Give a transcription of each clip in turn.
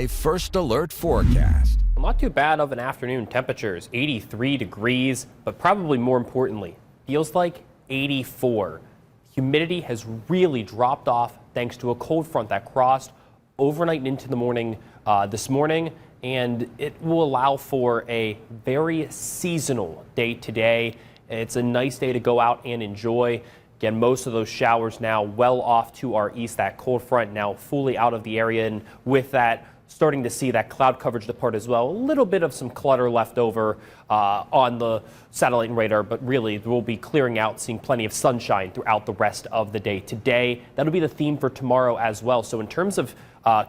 A first alert forecast. Not too bad of an afternoon. Temperatures 83 degrees, but probably more importantly, feels like 84. Humidity has really dropped off thanks to a cold front that crossed overnight and into the morning this morning, and it will allow for a very seasonal day today. It's a nice day to go out and enjoy. Again, most of those showers now well off to our east. That cold front now fully out of the area, and with that, starting to see that cloud coverage depart as well. A little bit of some clutter left over on the satellite and radar, but really we'll be clearing out, seeing plenty of sunshine throughout the rest of the day today. That'll be the theme for tomorrow as well. So in terms of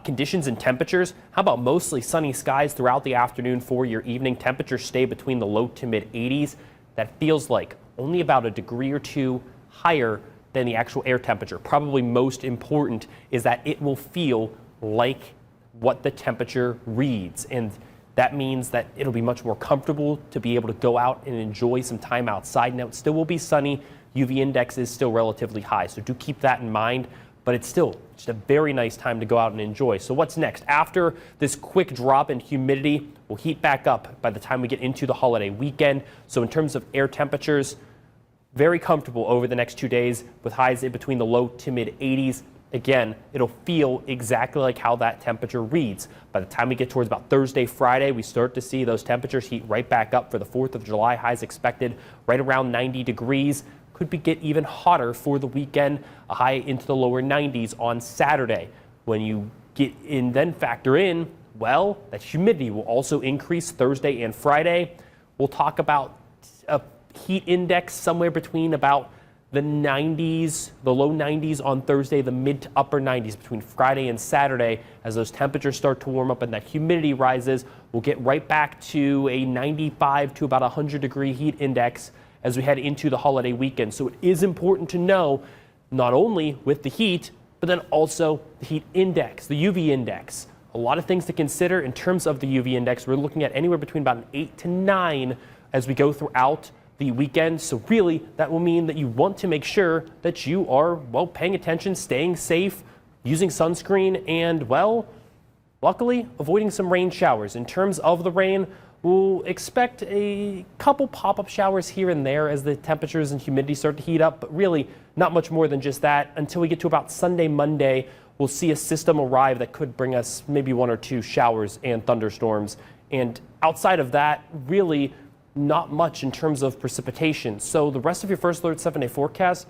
conditions and temperatures, how about mostly sunny skies throughout the afternoon for your evening? Temperatures stay between the low to mid 80s. That feels like only about a degree or two higher than the actual air temperature. Probably most important is that it will feel like what the temperature reads, and that means that it'll be much more comfortable to be able to go out and enjoy some time outside. Now, it still will be sunny. UV index is still relatively high, so do keep that in mind, but it's still just a very nice time to go out and enjoy. So what's next? After this quick drop in humidity, we'll heat back up by the time we get into the holiday weekend. So in terms of air temperatures, very comfortable over the next 2 days with highs in between the low to mid 80s. Again, it'll feel exactly like how that temperature reads. By the time we get towards about Thursday, Friday, we start to see those temperatures heat right back up for the 4th of July. Highs expected right around 90 degrees. Could get even hotter for the weekend, a high into the lower 90s on Saturday. When you get in, then factor in, well, that humidity will also increase Thursday and Friday. We'll talk about a heat index somewhere between about the 90s, the low 90s on Thursday, the mid to upper 90s between Friday and Saturday. As those temperatures start to warm up and that humidity rises, we'll get right back to a 95 to about 100 degree heat index as we head into the holiday weekend. So it is important to know, not only with the heat, but then also the heat index, the UV index. A lot of things to consider in terms of the UV index. We're looking at anywhere between about an 8 to 9 as we go throughout the weekend. So really, that will mean that you want to make sure that you are, well, paying attention, staying safe, using sunscreen, and, well, luckily avoiding some rain showers. In terms of the rain, we'll expect a couple pop-up showers here and there as the temperatures and humidity start to heat up, but really not much more than just that. Until we get to about Sunday, Monday, we'll see a system arrive that could bring us maybe 1 or 2 showers and thunderstorms. And outside of that, really not much in terms of precipitation. So the rest of your first alert 7-day forecast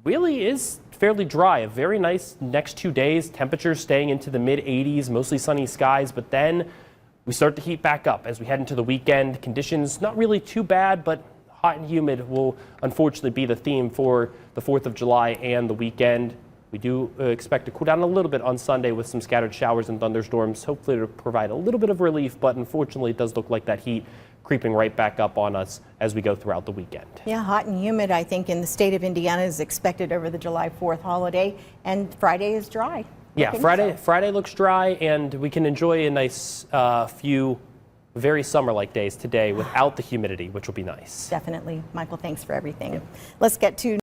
really is fairly dry. A very nice next 2 days. Temperatures staying into the mid 80s, mostly sunny skies, but then we start to heat back up as we head into the weekend. Conditions not really too bad, but hot and humid will unfortunately be the theme for the 4th of July and the weekend. We do expect to cool down a little bit on Sunday with some scattered showers and thunderstorms, hopefully to provide a little bit of relief, but unfortunately it does look like that heat creeping right back up on us as we go throughout the weekend. Yeah, hot and humid, I think, in the state of Indiana is expected over the July 4th holiday, and Friday is dry. Yeah, Friday looks dry, and we can enjoy a nice few very summer-like days today without the humidity, which will be nice. Definitely. Michael, thanks for everything. Let's get to